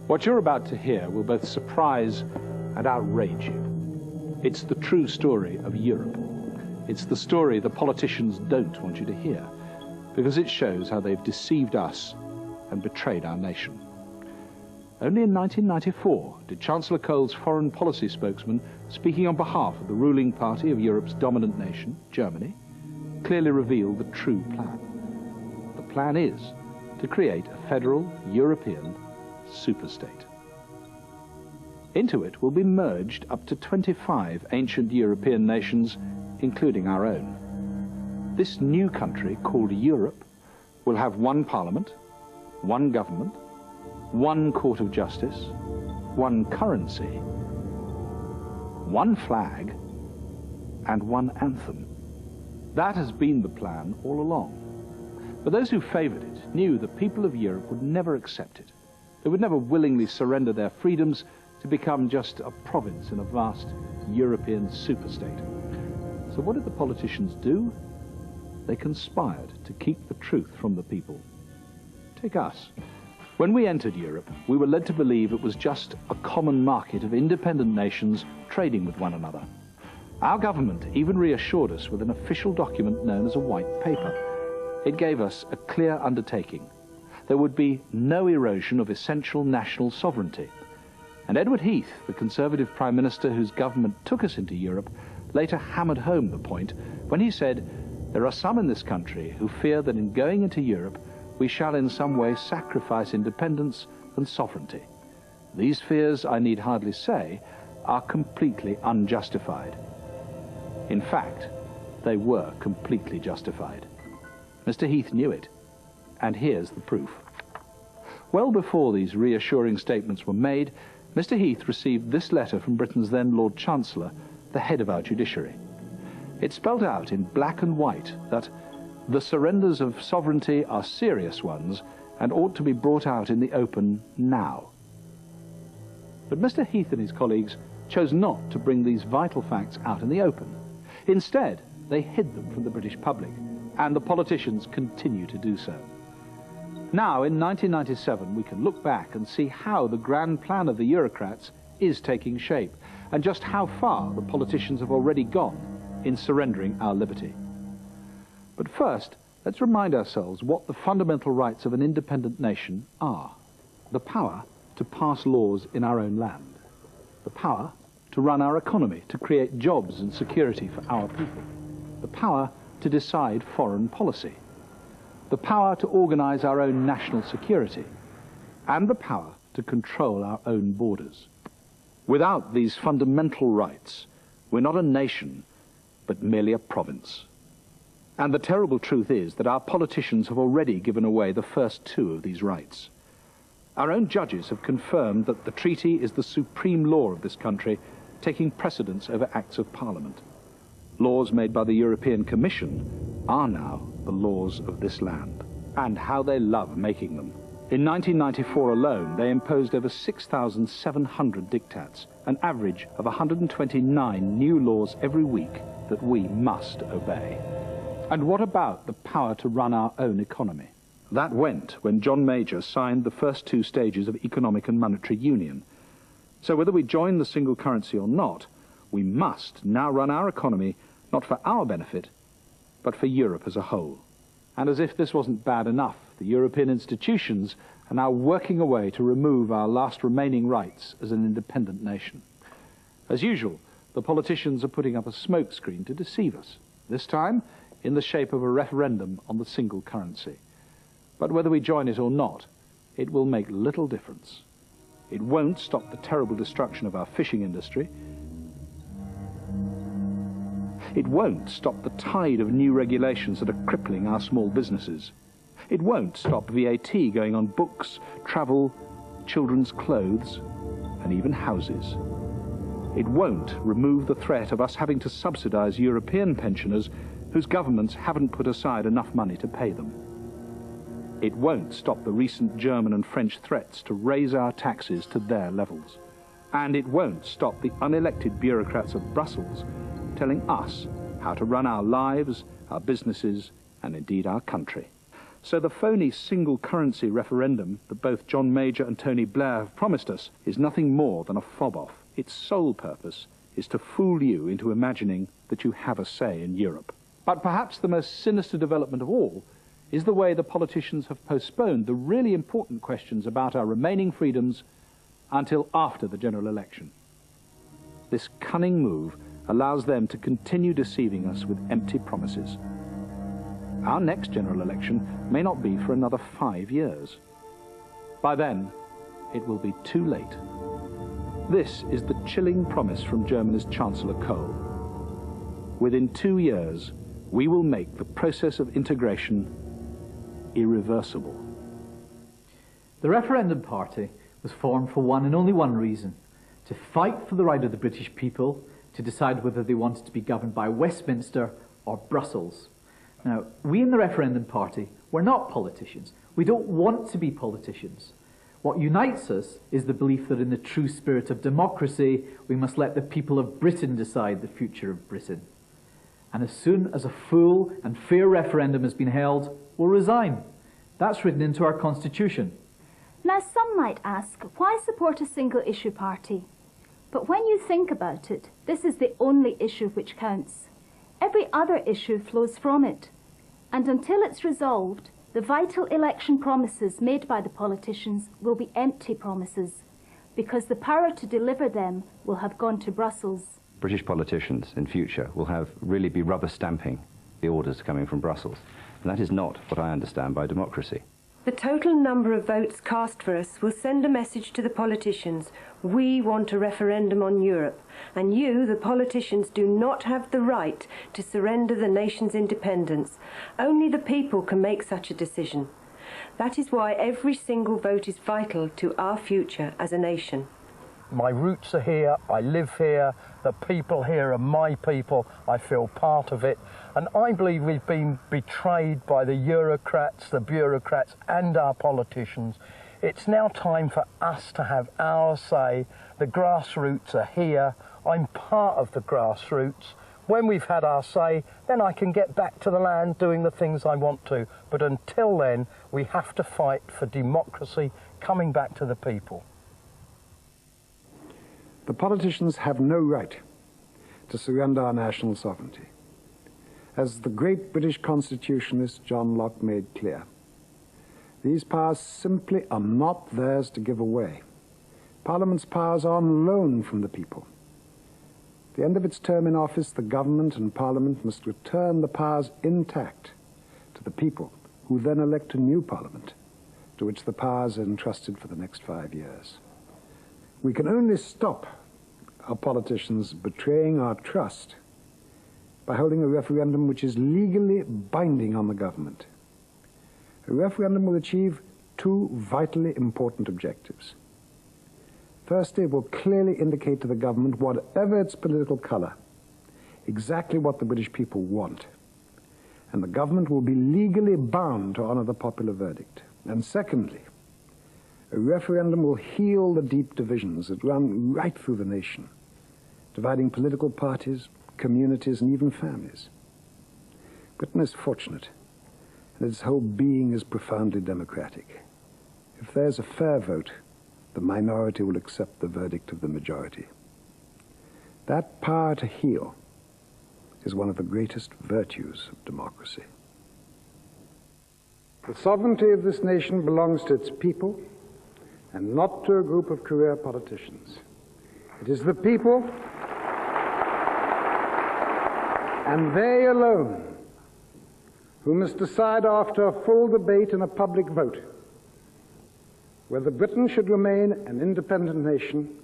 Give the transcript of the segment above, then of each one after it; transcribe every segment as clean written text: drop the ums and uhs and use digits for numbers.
What you're about to hear will both surprise and outrage you. It's the true story of Europe. It's the story the politicians don't want you to hear, because it shows how they've deceived us and betrayed our nation. Only in 1994 did Chancellor Kohl's foreign policy spokesman, speaking on behalf of the ruling party of Europe's dominant nation, Germany, clearly reveal the true plan. The plan is to create a federal European superstate. Into it will be merged up to 25 ancient European nations, including our own. This new country, called Europe, will have one parliament, one government, one court of justice, one currency, one flag, and one anthem. That has been the plan all along. But those who favoured it knew the people of Europe would never accept it. They would never willingly surrender their freedoms to become just a province in a vast European superstate. So what did the politicians do? They conspired to keep the truth from the people. Take us. When we entered Europe, we were led to believe it was just a common market of independent nations trading with one another. Our government even reassured us with an official document known as a white paper. It gave us a clear undertaking. There would be no erosion of essential national sovereignty. And Edward Heath, the Conservative Prime Minister whose government took us into Europe, later hammered home the point when he said, "There are some in this country who fear that in going into Europe we shall in some way sacrifice independence and sovereignty. These fears, I need hardly say, are completely unjustified." In fact, they were completely justified. Mr. Heath knew it, and here's the proof. Well before these reassuring statements were made, Mr. Heath received this letter from Britain's then Lord Chancellor, the head of our judiciary. It spelled out in black and white that the surrenders of sovereignty are serious ones and ought to be brought out in the open now. But Mr. Heath and his colleagues chose not to bring these vital facts out in the open. Instead, they hid them from the British public, and the politicians continue to do so. Now, in 1997, we can look back and see how the grand plan of the Eurocrats is taking shape, and just how far the politicians have already gone in surrendering our liberty. But first, let's remind ourselves what the fundamental rights of an independent nation are. The power to pass laws in our own land. The power to run our economy, to create jobs and security for our people. The power to decide foreign policy. The power to organize our own national security. And the power to control our own borders. Without these fundamental rights, we're not a nation, but merely a province. And the terrible truth is that our politicians have already given away the first two of these rights. Our own judges have confirmed that the treaty is the supreme law of this country, taking precedence over acts of Parliament. Laws made by the European Commission are now the laws of this land. And how they love making them. In 1994 alone, they imposed over 6,700 diktats, an average of 129 new laws every week that we must obey. And what about the power to run our own economy? That went when John Major signed the first two stages of economic and monetary union. So whether we join the single currency or not, we must now run our economy not for our benefit, but for Europe as a whole. And as if this wasn't bad enough, the European institutions are now working away to remove our last remaining rights as an independent nation. As usual, the politicians are putting up a smokescreen to deceive us, this time in the shape of a referendum on the single currency. But whether we join it or not, it will make little difference. It won't stop the terrible destruction of our fishing industry. It won't stop the tide of new regulations that are crippling our small businesses. It won't stop VAT going on books, travel, children's clothes, and even houses. It won't remove the threat of us having to subsidize European pensioners whose governments haven't put aside enough money to pay them. It won't stop the recent German and French threats to raise our taxes to their levels. And it won't stop the unelected bureaucrats of Brussels telling us how to run our lives, our businesses, and indeed our country. So the phony single currency referendum that both John Major and Tony Blair have promised us is nothing more than a fob-off. Its sole purpose is to fool you into imagining that you have a say in Europe. But perhaps the most sinister development of all is the way the politicians have postponed the really important questions about our remaining freedoms until after the general election. This cunning move allows them to continue deceiving us with empty promises. Our next general election may not be for another 5 years. By then, it will be too late. This is the chilling promise from Germany's Chancellor Kohl. Within 2 years, we will make the process of integration irreversible. The referendum party was formed for one and only one reason: to fight for the right of the British people to decide whether they wanted to be governed by Westminster or Brussels. Now, we in the referendum party, we're not politicians. We don't want to be politicians. What unites us is the belief that in the true spirit of democracy, we must let the people of Britain decide the future of Britain. And as soon as a full and fair referendum has been held, we'll resign. That's written into our constitution. Now, some might ask, why support a single-issue party? But when you think about it, this is the only issue which counts. Every other issue flows from it. And until it's resolved, the vital election promises made by the politicians will be empty promises, because the power to deliver them will have gone to Brussels. British politicians in future will really be rubber stamping the orders coming from Brussels. And that is not what I understand by democracy. The total number of votes cast for us will send a message to the politicians. We want a referendum on Europe, and you, the politicians, do not have the right to surrender the nation's independence. Only the people can make such a decision. That is why every single vote is vital to our future as a nation. My roots are here, I live here, the people here are my people, I feel part of it, and I believe we've been betrayed by the Eurocrats, the bureaucrats and our politicians. It's now time for us to have our say. The grassroots are here, I'm part of the grassroots. When we've had our say, then I can get back to the land doing the things I want to, but until then we have to fight for democracy coming back to the people. The politicians have no right to surrender our national sovereignty. As the great British constitutionalist John Locke made clear, these powers simply are not theirs to give away. Parliament's powers are on loan from the people. At the end of its term in office, the government and Parliament must return the powers intact to the people, who then elect a new Parliament, to which the powers are entrusted for the next 5 years. We can only stop our politicians betraying our trust by holding a referendum which is legally binding on the government. A referendum will achieve two vitally important objectives. Firstly, it will clearly indicate to the government, whatever its political colour, exactly what the British people want. And the government will be legally bound to honour the popular verdict. And secondly, a referendum will heal the deep divisions that run right through the nation, dividing political parties, communities, and even families. Britain is fortunate, and its whole being is profoundly democratic. If there's a fair vote, the minority will accept the verdict of the majority. That power to heal is one of the greatest virtues of democracy. The sovereignty of this nation belongs to its people, and not to a group of career politicians. It is the people, and they alone, who must decide after a full debate and a public vote whether Britain should remain an independent nation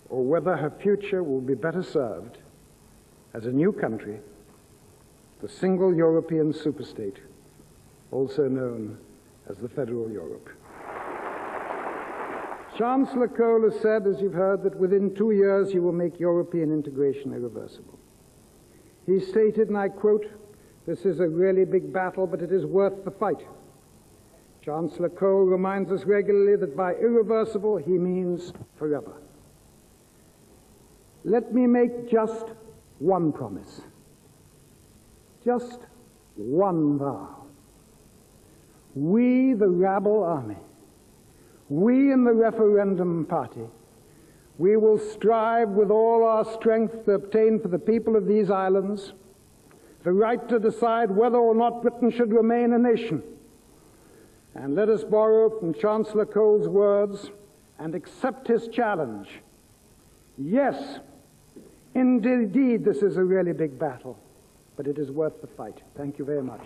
or whether her future will be better served as a new country, the single European superstate, also known as the Federal Europe. Chancellor Kohl has said, as you've heard, that within 2 years he will make European integration irreversible. He stated, and I quote, "This is a really big battle, but it is worth the fight." Chancellor Kohl reminds us regularly that by irreversible he means forever. Let me make just one promise, just one vow. the rabble army. We in the referendum party, we will strive with all our strength to obtain for the people of these islands the right to decide whether or not Britain should remain a nation. And let us borrow from Chancellor Cole's words and accept his challenge. Yes, indeed, this is a really big battle, but it is worth the fight. Thank you very much.